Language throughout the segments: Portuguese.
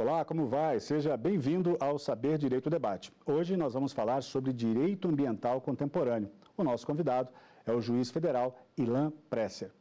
Olá, como vai? Seja bem-vindo ao Saber Direito Debate. Hoje nós vamos falar sobre direito ambiental contemporâneo. O nosso convidado é o juiz federal Ilan Presser.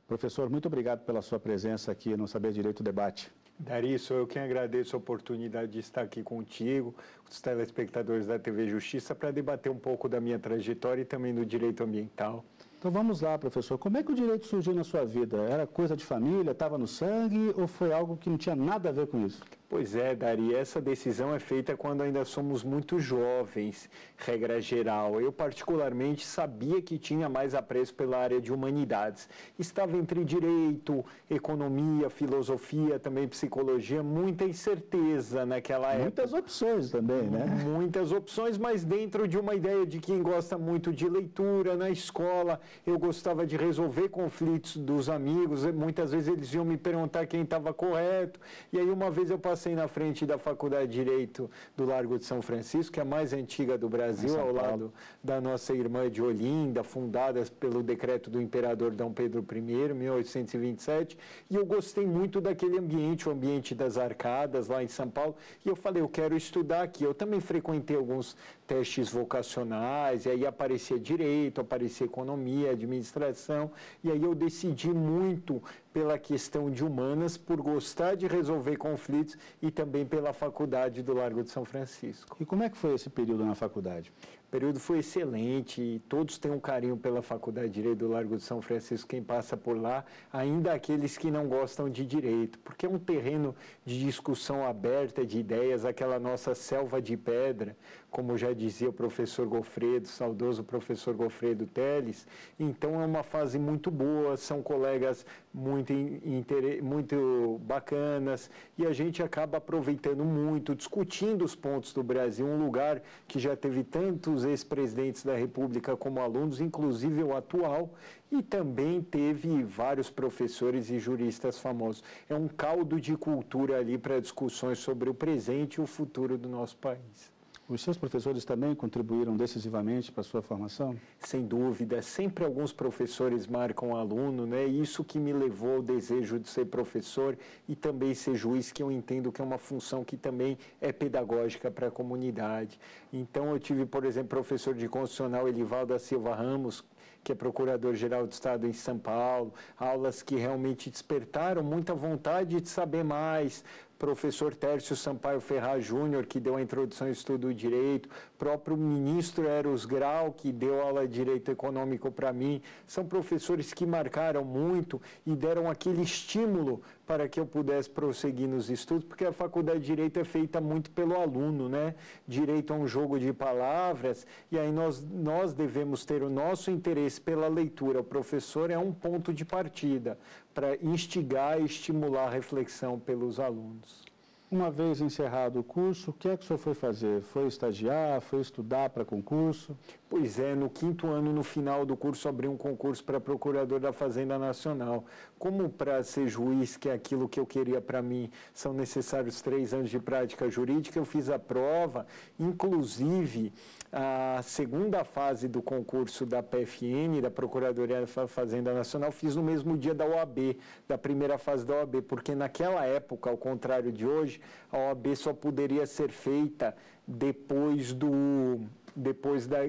Professor, muito obrigado pela sua presença aqui no Saber Direito Debate. Dari, sou eu quem agradeço a oportunidade de estar aqui contigo, os telespectadores da TV Justiça, para debater um pouco da minha trajetória e também do direito ambiental. Então vamos lá, professor. Como é que o direito surgiu na sua vida? Era coisa de família, estava no sangue ou foi algo que não tinha nada a ver com isso? Pois é, Dari, essa decisão é feita quando ainda somos muito jovens, regra geral. Eu, particularmente, sabia que tinha mais apreço pela área de humanidades. Estava entre direito, economia, filosofia, também psicologia, muita incerteza naquela época. Muitas opções também, né? Muitas opções, mas dentro de uma ideia de quem gosta muito de leitura, na escola, eu gostava de resolver conflitos dos amigos, muitas vezes eles iam me perguntar quem estava correto, e aí uma vez eu passei na frente da Faculdade de Direito do Largo de São Francisco, que é a mais antiga do Brasil, ao lado da nossa irmã de Olinda, fundada pelo decreto do imperador Dom Pedro I, 1827, e eu gostei muito daquele ambiente, o ambiente das arcadas lá em São Paulo, e eu falei, eu quero estudar aqui. Eu também frequentei alguns testes vocacionais, e aí aparecia direito, aparecia economia, administração, e aí eu decidi muito pela questão de humanas, por gostar de resolver conflitos e também pela Faculdade do Largo de São Francisco. E como é que foi esse período na faculdade? O período foi excelente e todos têm um carinho pela Faculdade de Direito do Largo de São Francisco, quem passa por lá, ainda aqueles que não gostam de direito, porque é um terreno de discussão aberta de ideias, aquela nossa selva de pedra, como já dizia o professor Goffredo, saudoso professor Goffredo Teles. Então é uma fase muito boa, são colegas muito bacanas e a gente acaba aproveitando muito, discutindo os pontos do Brasil, um lugar que já teve tantos ex-presidentes da República como alunos, inclusive o atual, e também teve vários professores e juristas famosos. É um caldo de cultura ali para discussões sobre o presente e o futuro do nosso país. Os seus professores também contribuíram decisivamente para a sua formação? Sem dúvida, sempre alguns professores marcam o aluno, né? Isso que me levou ao desejo de ser professor e também ser juiz, que eu entendo que é uma função que também é pedagógica para a comunidade. Então eu tive, por exemplo, professor de constitucional Elivaldo da Silva Ramos, que é Procurador-Geral do Estado em São Paulo, aulas que realmente despertaram muita vontade de saber mais. Professor Tércio Sampaio Ferraz Júnior, que deu a introdução ao estudo do direito, próprio ministro Eros Grau, que deu aula de direito econômico para mim, são professores que marcaram muito e deram aquele estímulo para que eu pudesse prosseguir nos estudos, porque a faculdade de Direito é feita muito pelo aluno, né? Direito é um jogo de palavras, e aí nós devemos ter o nosso interesse pela leitura. O professor é um ponto de partida para instigar e estimular a reflexão pelos alunos. Uma vez encerrado o curso, o que é que o senhor foi fazer? Foi estagiar, foi estudar para concurso? Pois é, no 5º ano, no final do curso, abri um concurso para procurador da Fazenda Nacional. Como para ser juiz, que é aquilo que eu queria para mim, são necessários 3 anos de prática jurídica, eu fiz a prova, inclusive a segunda fase do concurso da PFN, da Procuradoria da Fazenda Nacional, fiz no mesmo dia da OAB, da primeira fase da OAB, porque naquela época, ao contrário de hoje, a OAB só poderia ser feita depois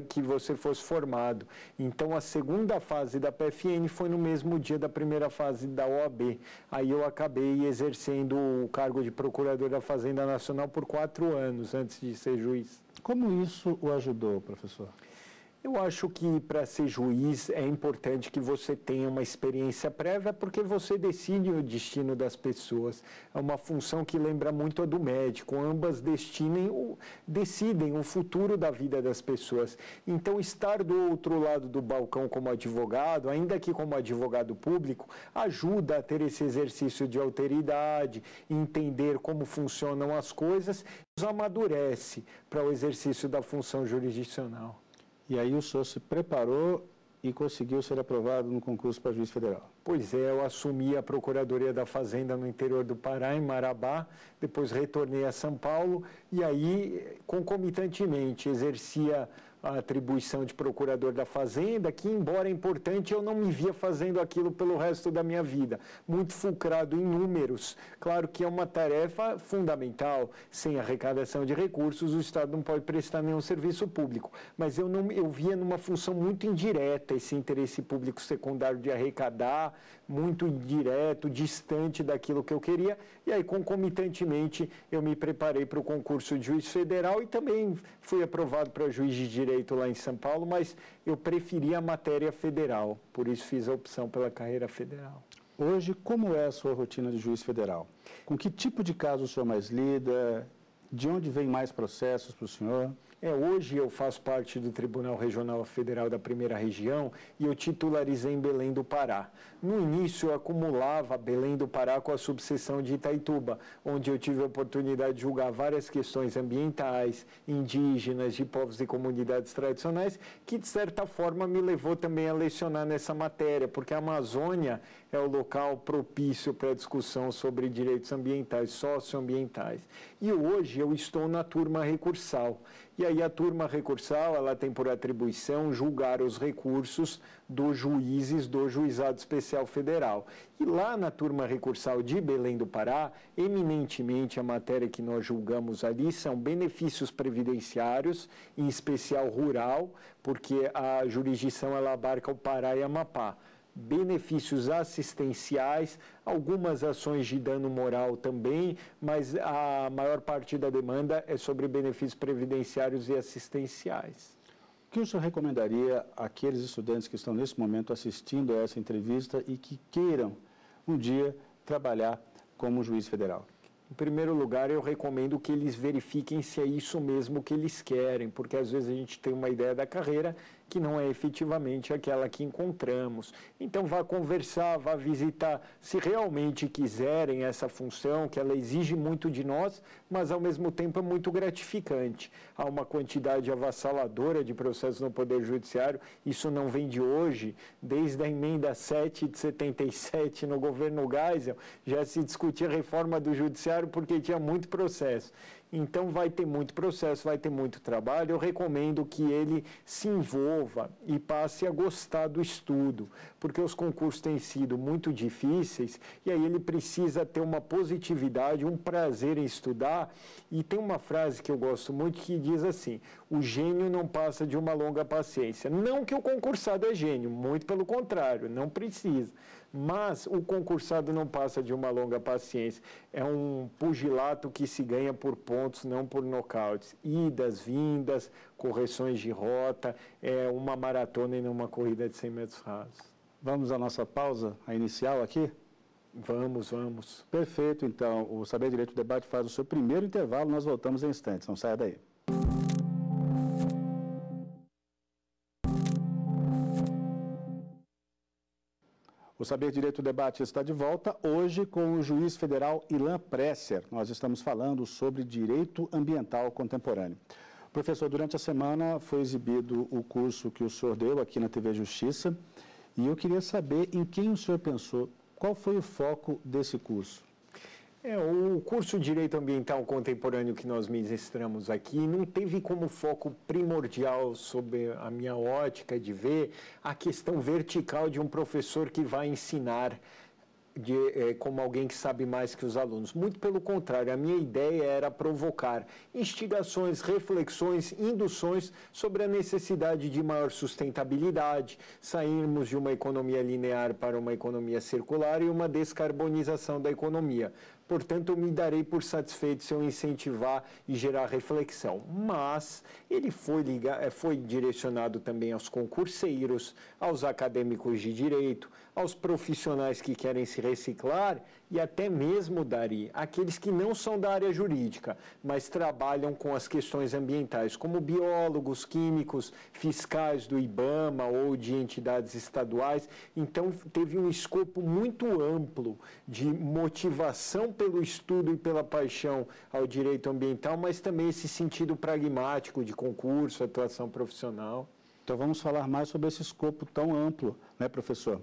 que você fosse formado. Então, a segunda fase da PFN foi no mesmo dia da primeira fase da OAB. Aí eu acabei exercendo o cargo de Procurador da Fazenda Nacional por 4 anos, antes de ser juiz. Como isso o ajudou, professor? Eu acho que para ser juiz é importante que você tenha uma experiência prévia, porque você decide o destino das pessoas. É uma função que lembra muito a do médico. Ambas decidem o futuro da vida das pessoas. Então, estar do outro lado do balcão como advogado, ainda que como advogado público, ajuda a ter esse exercício de alteridade, entender como funcionam as coisas, nos amadurece para o exercício da função jurisdicional. E aí o senhor se preparou e conseguiu ser aprovado no concurso para juiz federal? Pois é, eu assumi a Procuradoria da Fazenda no interior do Pará, em Marabá, depois retornei a São Paulo e aí, concomitantemente, exercia a atribuição de procurador da Fazenda, que, embora importante, eu não me via fazendo aquilo pelo resto da minha vida. Muito fulcrado em números. Claro que é uma tarefa fundamental. Sem arrecadação de recursos, o Estado não pode prestar nenhum serviço público. Mas eu via numa função muito indireta esse interesse público secundário de arrecadar, muito indireto, distante daquilo que eu queria. E aí, concomitantemente, eu me preparei para o concurso de juiz federal e também fui aprovado para juiz de direito lá em São Paulo, mas eu preferi a matéria federal, por isso fiz a opção pela carreira federal. Hoje, como é a sua rotina de juiz federal? Com que tipo de caso o senhor mais lida? De onde vem mais processos para o senhor? Hoje eu faço parte do Tribunal Regional Federal da Primeira Região e eu titularizei em Belém do Pará. No início eu acumulava Belém do Pará com a subseção de Itaituba, onde eu tive a oportunidade de julgar várias questões ambientais, indígenas, de povos e comunidades tradicionais, que de certa forma me levou também a lecionar nessa matéria, porque a Amazônia é o local propício para a discussão sobre direitos ambientais, socioambientais. E hoje eu estou na turma recursal. E aí a turma recursal, ela tem por atribuição julgar os recursos dos juízes do Juizado Especial Federal. E lá na turma recursal de Belém do Pará, eminentemente a matéria que nós julgamos ali são benefícios previdenciários, em especial rural, porque a jurisdição ela abarca o Pará e Amapá. Benefícios assistenciais, algumas ações de dano moral também, mas a maior parte da demanda é sobre benefícios previdenciários e assistenciais. O que o senhor recomendaria àqueles estudantes que estão nesse momento assistindo a essa entrevista e que queiram um dia trabalhar como juiz federal? Em primeiro lugar, eu recomendo que eles verifiquem se é isso mesmo que eles querem, porque às vezes a gente tem uma ideia da carreira que não é efetivamente aquela que encontramos. Então, vá conversar, vá visitar, se realmente quiserem essa função, que ela exige muito de nós, mas ao mesmo tempo é muito gratificante. Há uma quantidade avassaladora de processos no Poder Judiciário, isso não vem de hoje, desde a emenda 7 de 77 no governo Geisel, já se discutia a reforma do Judiciário porque tinha muito processo. Então, vai ter muito processo, vai ter muito trabalho. Eu recomendo que ele se envolva e passe a gostar do estudo, porque os concursos têm sido muito difíceis e aí ele precisa ter uma positividade, um prazer em estudar. E tem uma frase que eu gosto muito que diz assim: o gênio não passa de uma longa paciência. Não que o concursado é gênio, muito pelo contrário, não precisa. Mas o concursado não passa de uma longa paciência. É um pugilato que se ganha por pontos, não por nocautes. Idas, vindas, correções de rota, é uma maratona e não uma corrida de 100 metros rasos. Vamos à nossa pausa, a inicial aqui? Vamos. Perfeito, então. O Saber Direito Debate faz o seu primeiro intervalo, nós voltamos em instantes. Não saia daí. O Saber Direito Debate está de volta, hoje com o juiz federal Ilan Presser. Nós estamos falando sobre direito ambiental contemporâneo. Professor, durante a semana foi exibido o curso que o senhor deu aqui na TV Justiça e eu queria saber em quem o senhor pensou, qual foi o foco desse curso? O curso de Direito Ambiental Contemporâneo que nós ministramos aqui não teve como foco primordial, sob a minha ótica de ver, a questão vertical de um professor que vai ensinar como alguém que sabe mais que os alunos. Muito pelo contrário, a minha ideia era provocar instigações, reflexões, induções sobre a necessidade de maior sustentabilidade, sairmos de uma economia linear para uma economia circular e uma descarbonização da economia. Portanto, eu me darei por satisfeito se eu incentivar e gerar reflexão. Mas ele foi direcionado também aos concurseiros, aos acadêmicos de direito, aos profissionais que querem se reciclar e até mesmo, Dari, aqueles que não são da área jurídica, mas trabalham com as questões ambientais, como biólogos, químicos, fiscais do IBAMA ou de entidades estaduais. Então, teve um escopo muito amplo de motivação pelo estudo e pela paixão ao direito ambiental, mas também esse sentido pragmático de concurso, atuação profissional. Então, vamos falar mais sobre esse escopo tão amplo, né, professor?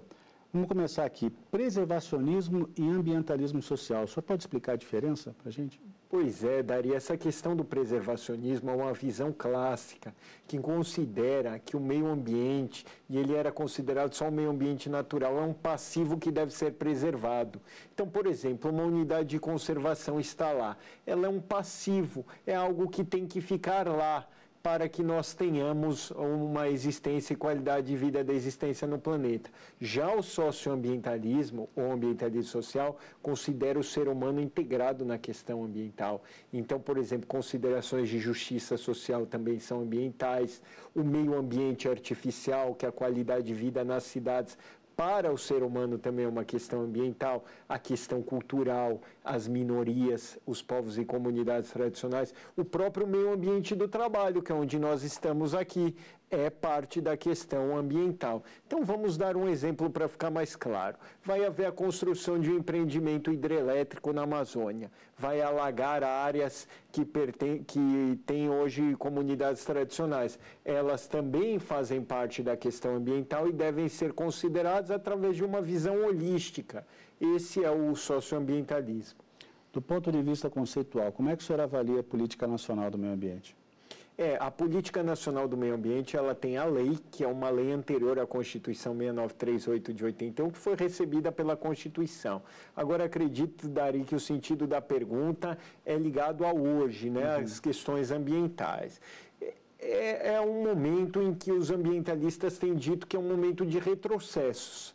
Vamos começar aqui. Preservacionismo e ambientalismo social. O senhor pode explicar a diferença para a gente? Pois é, Dari, essa questão do preservacionismo é uma visão clássica, que considera que o meio ambiente, e ele era considerado só um meio ambiente natural, é um passivo que deve ser preservado. Então, por exemplo, uma unidade de conservação está lá, ela é um passivo, é algo que tem que ficar lá, para que nós tenhamos uma existência e qualidade de vida da existência no planeta. Já o socioambientalismo, ou ambientalismo social, considera o ser humano integrado na questão ambiental. Então, por exemplo, considerações de justiça social também são ambientais, o meio ambiente artificial, que é a qualidade de vida nas cidades, para o ser humano também é uma questão ambiental, a questão cultural, as minorias, os povos e comunidades tradicionais, o próprio meio ambiente do trabalho, que é onde nós estamos aqui, é parte da questão ambiental. Então, vamos dar um exemplo para ficar mais claro. Vai haver a construção de um empreendimento hidrelétrico na Amazônia, vai alagar áreas que têm hoje comunidades tradicionais. Elas também fazem parte da questão ambiental e devem ser consideradas através de uma visão holística. Esse é o socioambientalismo. Do ponto de vista conceitual, como é que o senhor avalia a política nacional do meio ambiente? A Política Nacional do Meio Ambiente, ela tem a lei, que é uma lei anterior à Constituição 6938 de 81, que foi recebida pela Constituição. Agora, acredito, Dari, que o sentido da pergunta é ligado a hoje, né, às questões ambientais. É um momento em que os ambientalistas têm dito que é um momento de retrocessos.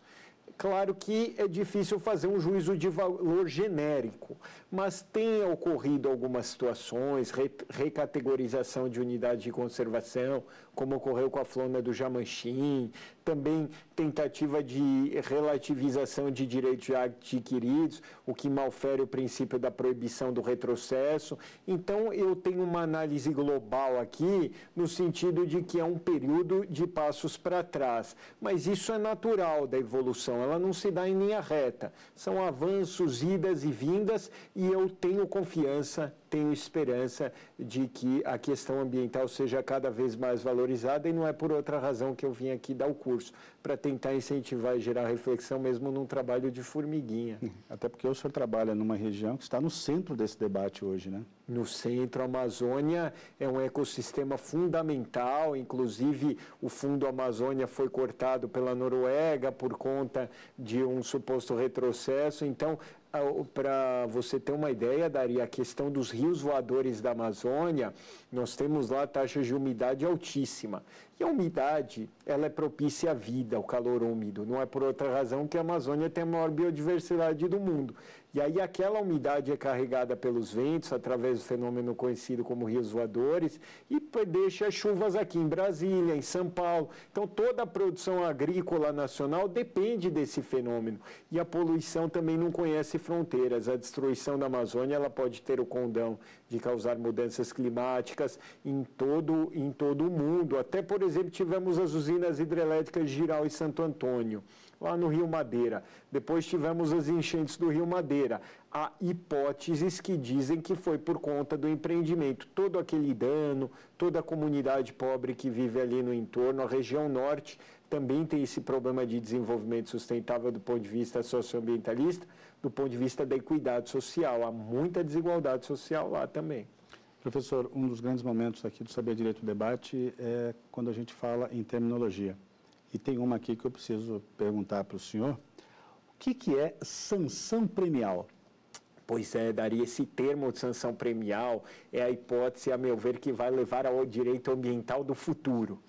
Claro que é difícil fazer um juízo de valor genérico, mas tem ocorrido algumas situações, recategorização de unidades de conservação, como ocorreu com a Flona do Jamanchim, também tentativa de relativização de direitos adquiridos, o que malfere o princípio da proibição do retrocesso. Então, eu tenho uma análise global aqui, no sentido de que é um período de passos para trás. Mas isso é natural da evolução, ela não se dá em linha reta. São avanços, idas e vindas, e eu tenho confiança, tenho esperança de que a questão ambiental seja cada vez mais valorizada, e não é por outra razão que eu vim aqui dar o curso, para tentar incentivar e gerar reflexão mesmo num trabalho de formiguinha. Até porque o senhor trabalha numa região que está no centro desse debate hoje, né? No centro, a Amazônia é um ecossistema fundamental, inclusive o Fundo Amazônia foi cortado pela Noruega por conta de um suposto retrocesso. Então, para você ter uma ideia, Dari, a questão dos rios voadores da Amazônia, nós temos lá taxas de umidade altíssima. E a umidade, ela é propícia à vida, ao calor úmido. Não é por outra razão que a Amazônia tem a maior biodiversidade do mundo. E aí aquela umidade é carregada pelos ventos, através do fenômeno conhecido como rios voadores, e deixa chuvas aqui em Brasília, em São Paulo. Então toda a produção agrícola nacional depende desse fenômeno. E a poluição também não conhece fronteiras. A destruição da Amazônia, ela pode ter o condão de causar mudanças climáticas em todo o mundo. Até, por exemplo, tivemos as usinas hidrelétricas de Jirau e Santo Antônio, lá no Rio Madeira. Depois tivemos as enchentes do Rio Madeira. Há hipóteses que dizem que foi por conta do empreendimento. Todo aquele dano, toda a comunidade pobre que vive ali no entorno, a região norte também tem esse problema de desenvolvimento sustentável do ponto de vista socioambientalista, do ponto de vista da equidade social. Há muita desigualdade social lá também. Professor, um dos grandes momentos aqui do Saber Direito do Debate é quando a gente fala em terminologia. E tem uma aqui que eu preciso perguntar para o senhor. O que é sanção premial? Pois é, Dari, esse termo de sanção premial é a hipótese, a meu ver, que vai levar ao direito ambiental do futuro.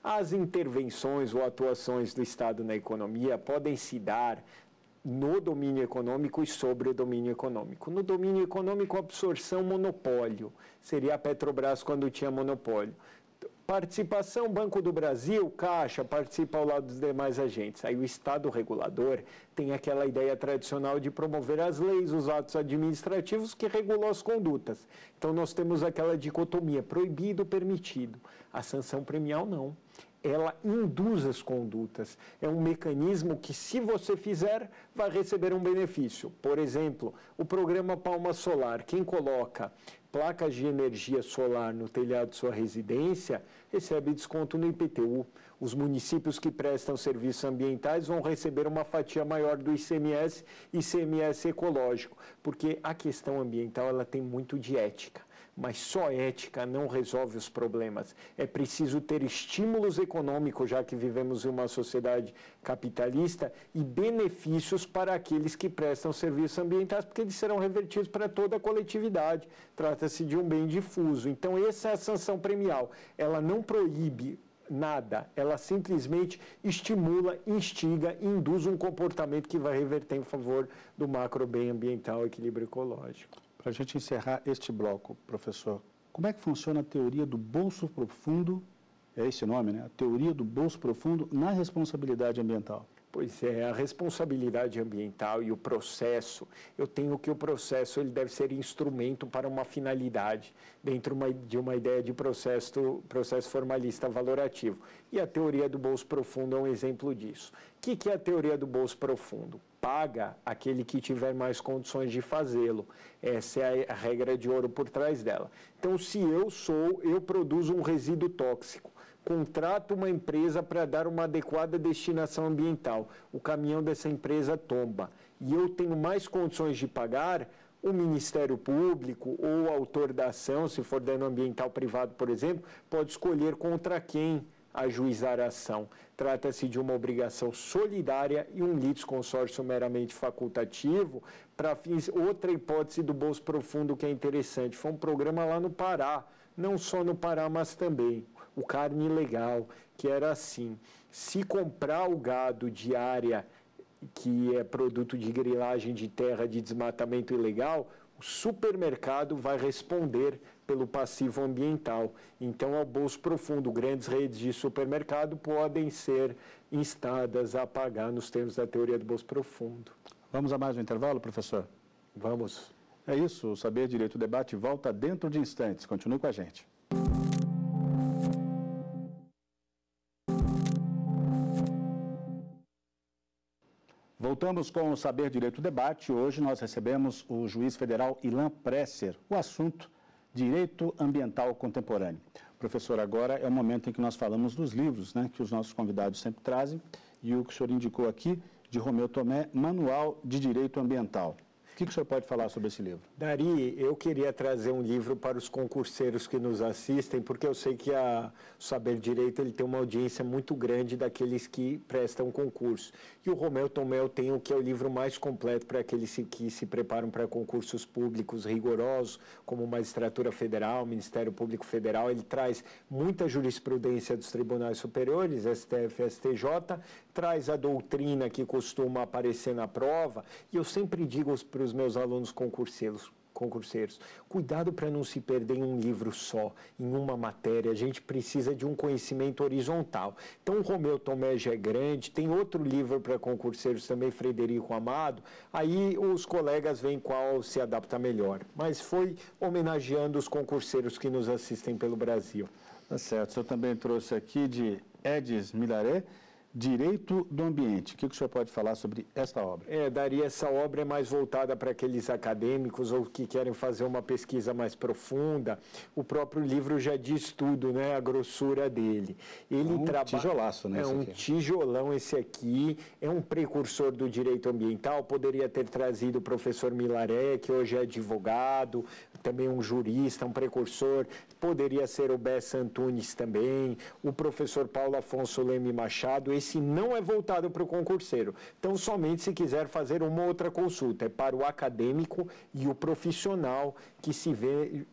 As intervenções ou atuações do Estado na economia podem se dar no domínio econômico e sobre o domínio econômico. No domínio econômico, absorção, monopólio. Seria a Petrobras quando tinha monopólio. Participação, Banco do Brasil, Caixa, participa ao lado dos demais agentes. Aí o Estado regulador tem aquela ideia tradicional de promover as leis, os atos administrativos que regulam as condutas. Então nós temos aquela dicotomia, proibido, permitido. A sanção premial não. Ela induz as condutas. É um mecanismo que, se você fizer, vai receber um benefício. Por exemplo, o programa Palma Solar, quem coloca placas de energia solar no telhado de sua residência, recebe desconto no IPTU. Os municípios que prestam serviços ambientais vão receber uma fatia maior do ICMS e ICMS ecológico, porque a questão ambiental ela tem muito de ética. Mas só ética não resolve os problemas. É preciso ter estímulos econômicos, já que vivemos em uma sociedade capitalista, e benefícios para aqueles que prestam serviços ambientais, porque eles serão revertidos para toda a coletividade. Trata-se de um bem difuso. Então, essa é a sanção premial. Ela não proíbe nada, ela simplesmente estimula, instiga e induz um comportamento que vai reverter em favor do macro bem ambiental e equilíbrio ecológico. Para a gente encerrar este bloco, professor, como é que funciona a teoria do bolso profundo, é esse nome, né? A teoria do bolso profundo na responsabilidade ambiental? Pois é, a responsabilidade ambiental e o processo, eu tenho que o processo ele deve ser instrumento para uma finalidade, dentro de uma ideia de processo formalista valorativo. E a teoria do bolso profundo é um exemplo disso. O que é a teoria do bolso profundo? Paga aquele que tiver mais condições de fazê-lo. Essa é a regra de ouro por trás dela. Então, se eu produzo um resíduo tóxico, contrato uma empresa para dar uma adequada destinação ambiental, o caminhão dessa empresa tomba, e eu tenho mais condições de pagar, o Ministério Público ou o autor da ação, se for dano ambiental privado, por exemplo, pode escolher contra quem ajuizar a ação. Trata-se de uma obrigação solidária e um litisconsórcio meramente facultativo. Para fins, outra hipótese do bolso profundo que é interessante, foi um programa lá no Pará, não só no Pará, mas também, o Carne Ilegal, que era assim, se comprar o gado de área que é produto de grilagem de terra de desmatamento ilegal, o supermercado vai responder pelo passivo ambiental. Então, ao bolso profundo, grandes redes de supermercado podem ser instadas a pagar nos termos da teoria do bolso profundo. Vamos a mais um intervalo, professor? Vamos. É isso, o Saber Direito Debate volta dentro de instantes. Continue com a gente. Voltamos com o Saber Direito Debate. Hoje nós recebemos o juiz federal Ilan Presser. O assunto, Direito Ambiental Contemporâneo. Professor, agora é o momento em que nós falamos dos livros, né, que os nossos convidados sempre trazem, e o que o senhor indicou aqui, de Romeu Tomé, Manual de Direito Ambiental. O que o senhor pode falar sobre esse livro? Dari, eu queria trazer um livro para os concurseiros que nos assistem, porque eu sei que o Saber Direito ele tem uma audiência muito grande daqueles que prestam concurso. E o Romeu Tomé tem o que é o livro mais completo para aqueles que se preparam para concursos públicos rigorosos, como Magistratura Federal, Ministério Público Federal. Ele traz muita jurisprudência dos tribunais superiores, STF, STJ, traz a doutrina que costuma aparecer na prova, e eu sempre digo para os meus alunos concurseiros, cuidado para não se perder em um livro só, em uma matéria, a gente precisa de um conhecimento horizontal. Então, o Romeu Tomé já é grande, tem outro livro para concurseiros também, Frederico Amado, aí os colegas veem qual se adapta melhor. Mas foi homenageando os concurseiros que nos assistem pelo Brasil. Tá certo, o senhor também trouxe aqui de Edis Milaré, Direito do Ambiente. O que o senhor pode falar sobre esta obra? Dari, essa obra é mais voltada para aqueles acadêmicos ou que querem fazer uma pesquisa mais profunda. O próprio livro já diz tudo, né? A grossura dele. Ele tijolaço, né? É um tijolão esse aqui. É um precursor do direito ambiental. Poderia ter trazido o professor Milaré, que hoje é advogado, também um jurista, um precursor. Poderia ser o Bessa Antunes também, o professor Paulo Afonso Leme Machado. Esse não é voltado para o concurseiro. Então, somente se quiser fazer uma outra consulta. É para o acadêmico e o profissional que se vê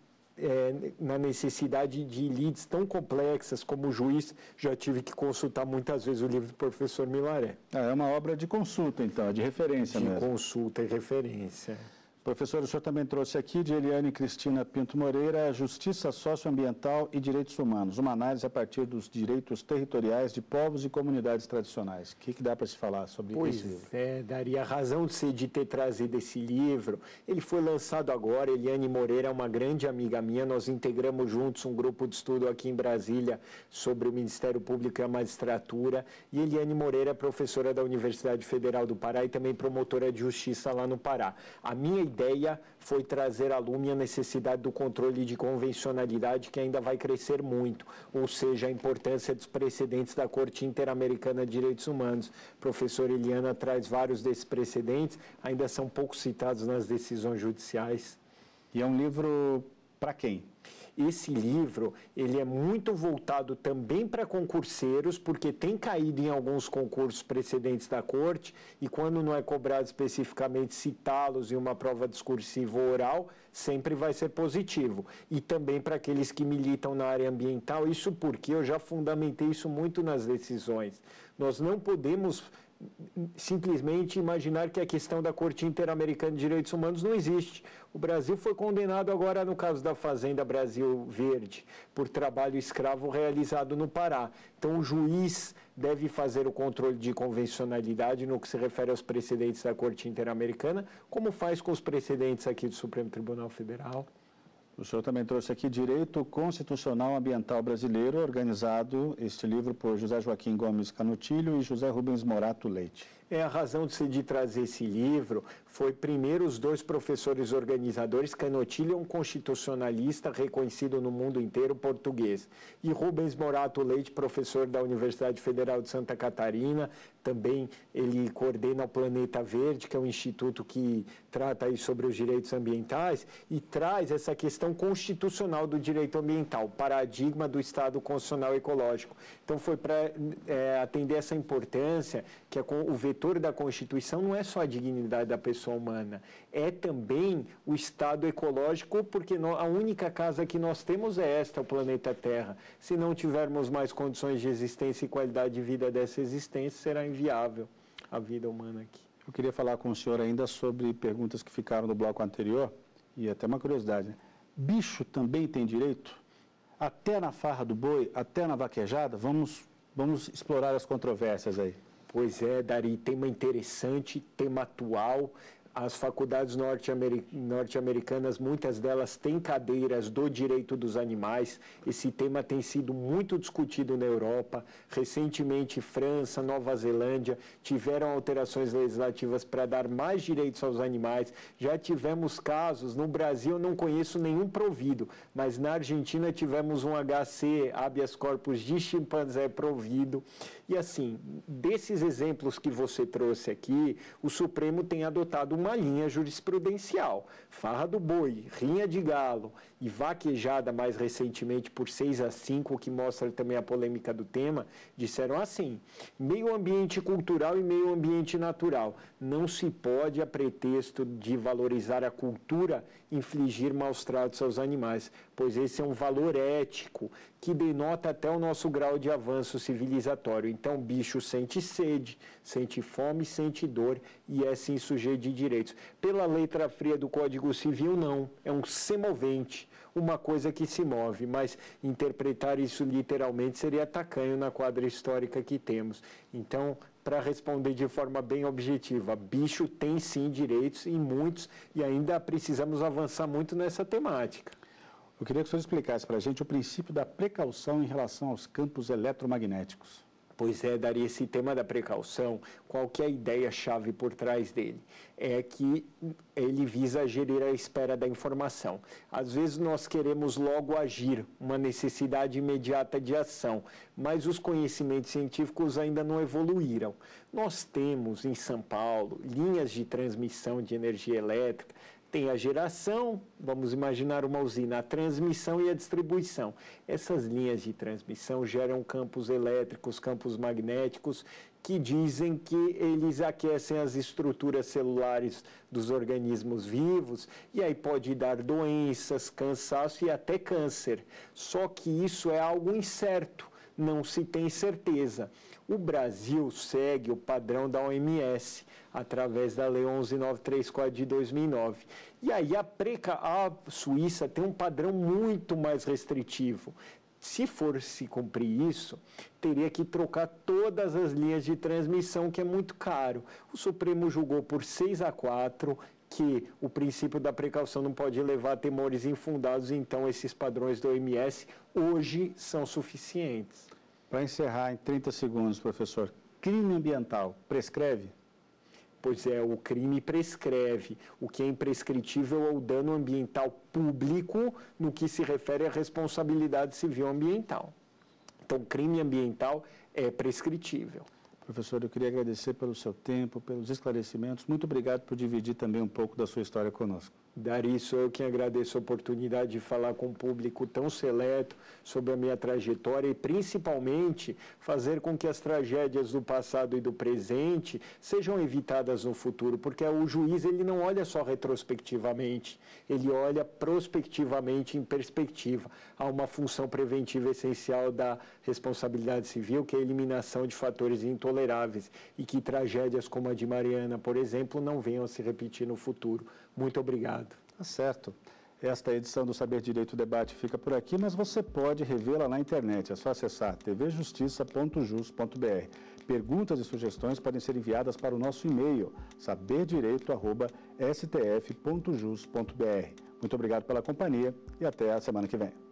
na necessidade de lides tão complexas como o juiz. Já tive que consultar muitas vezes o livro do professor Milaré. É uma obra de consulta, então, de referência mesmo. De consulta e referência. Professor, o senhor também trouxe aqui de Eliane Cristina Pinto Moreira, Justiça Socioambiental e Direitos Humanos, uma análise a partir dos direitos territoriais de povos e comunidades tradicionais. O que dá para se falar sobre esse livro? Daria a razão de ter trazido esse livro. Ele foi lançado agora, Eliane Moreira é uma grande amiga minha, nós integramos juntos um grupo de estudo aqui em Brasília sobre o Ministério Público e a Magistratura, e Eliane Moreira é professora da Universidade Federal do Pará e também promotora de justiça lá no Pará. A minha ideia foi trazer à lume a necessidade do controle de convencionalidade, que ainda vai crescer muito, ou seja, a importância dos precedentes da Corte Interamericana de Direitos Humanos. A professora Eliana traz vários desses precedentes, ainda são pouco citados nas decisões judiciais. E é um livro para quem? Esse livro, ele é muito voltado também para concurseiros, porque tem caído em alguns concursos precedentes da Corte, e quando não é cobrado especificamente citá-los em uma prova discursiva ou oral, sempre vai ser positivo. E também para aqueles que militam na área ambiental, isso porque eu já fundamentei isso muito nas decisões. Nós não podemos simplesmente imaginar que a questão da Corte Interamericana de Direitos Humanos não existe. O Brasil foi condenado agora, no caso da Fazenda Brasil Verde, por trabalho escravo realizado no Pará. Então, o juiz deve fazer o controle de convencionalidade no que se refere aos precedentes da Corte Interamericana, como faz com os precedentes aqui do Supremo Tribunal Federal. O senhor também trouxe aqui Direito Constitucional Ambiental Brasileiro, organizado, este livro, por José Joaquim Gomes Canutilho e José Rubens Morato Leite. A razão de trazer esse livro foi, primeiro, os dois professores organizadores. Canutilho é um constitucionalista reconhecido no mundo inteiro, português. E Rubens Morato Leite, professor da Universidade Federal de Santa Catarina. Também ele coordena o Planeta Verde, que é um instituto que trata aí sobre os direitos ambientais e traz essa questão constitucional do direito ambiental, paradigma do Estado Constitucional Ecológico. Então, foi para atender essa importância que o vetor da Constituição não é só a dignidade da pessoa humana, é também o Estado ecológico, porque a única casa que nós temos é esta, o planeta Terra. Se não tivermos mais condições de existência e qualidade de vida dessa existência, será inviável a vida humana aqui. Eu queria falar com o senhor ainda sobre perguntas que ficaram no bloco anterior, e até uma curiosidade, né? Bicho também tem direito? Até na farra do boi, até na vaquejada? Vamos explorar as controvérsias aí. Pois é, Dari, tema interessante, tema atual. As faculdades norte-americanas, muitas delas têm cadeiras do direito dos animais. Esse tema tem sido muito discutido na Europa. Recentemente, França, Nova Zelândia tiveram alterações legislativas para dar mais direitos aos animais. Já tivemos casos, no Brasil eu não conheço nenhum provido, mas na Argentina tivemos um HC, habeas corpus de chimpanzé provido. E assim, desses exemplos que você trouxe aqui, o Supremo tem adotado uma linha jurisprudencial. Farra do boi, rinha de galo e vaquejada mais recentemente por 6-5, que mostra também a polêmica do tema, disseram assim: meio ambiente cultural e meio ambiente natural. Não se pode, a pretexto de valorizar a cultura, infligir maus tratos aos animais, pois esse é um valor ético que denota até o nosso grau de avanço civilizatório. Então, o bicho sente sede, sente fome, sente dor e é sim sujeito de direitos. Pela letra fria do Código Civil, não. É um semovente, uma coisa que se move, mas interpretar isso literalmente seria tacanho na quadra histórica que temos. Então, para responder de forma bem objetiva, bicho tem sim direitos e muitos, e ainda precisamos avançar muito nessa temática. Eu queria que o senhor explicasse para a gente o princípio da precaução em relação aos campos eletromagnéticos. Pois é, Dari, esse tema da precaução, qual que é a ideia-chave por trás dele? É que ele visa gerir a espera da informação. Às vezes nós queremos logo agir, uma necessidade imediata de ação, mas os conhecimentos científicos ainda não evoluíram. Nós temos em São Paulo linhas de transmissão de energia elétrica. Tem a geração, vamos imaginar uma usina, a transmissão e a distribuição. Essas linhas de transmissão geram campos elétricos, campos magnéticos, que dizem que eles aquecem as estruturas celulares dos organismos vivos, e aí pode dar doenças, cansaço e até câncer. Só que isso é algo incerto, não se tem certeza. O Brasil segue o padrão da OMS, através da Lei 11.934 de 2009. E aí a Suíça tem um padrão muito mais restritivo. Se for se cumprir isso, teria que trocar todas as linhas de transmissão, que é muito caro. O Supremo julgou por 6-4 que o princípio da precaução não pode levar a temores infundados, então esses padrões da OMS hoje são suficientes. Para encerrar em 30 segundos, professor, crime ambiental prescreve? Pois é, o crime prescreve. O que é imprescritível é o dano ambiental público no que se refere à responsabilidade civil ambiental. Então, crime ambiental é prescritível. Professor, eu queria agradecer pelo seu tempo, pelos esclarecimentos. Muito obrigado por dividir também um pouco da sua história conosco. Dari, sou eu quem agradeço a oportunidade de falar com um público tão seleto sobre a minha trajetória e, principalmente, fazer com que as tragédias do passado e do presente sejam evitadas no futuro, porque o juiz ele não olha só retrospectivamente, ele olha prospectivamente em perspectiva. Há uma função preventiva essencial da responsabilidade civil, que é a eliminação de fatores intoleráveis e que tragédias como a de Mariana, por exemplo, não venham a se repetir no futuro. Muito obrigado. Tá certo. Esta edição do Saber Direito Debate fica por aqui, mas você pode revê-la na internet. É só acessar tvjustiça.jus.br. Perguntas e sugestões podem ser enviadas para o nosso e-mail, saberdireito@stf.jus.br. Muito obrigado pela companhia e até a semana que vem.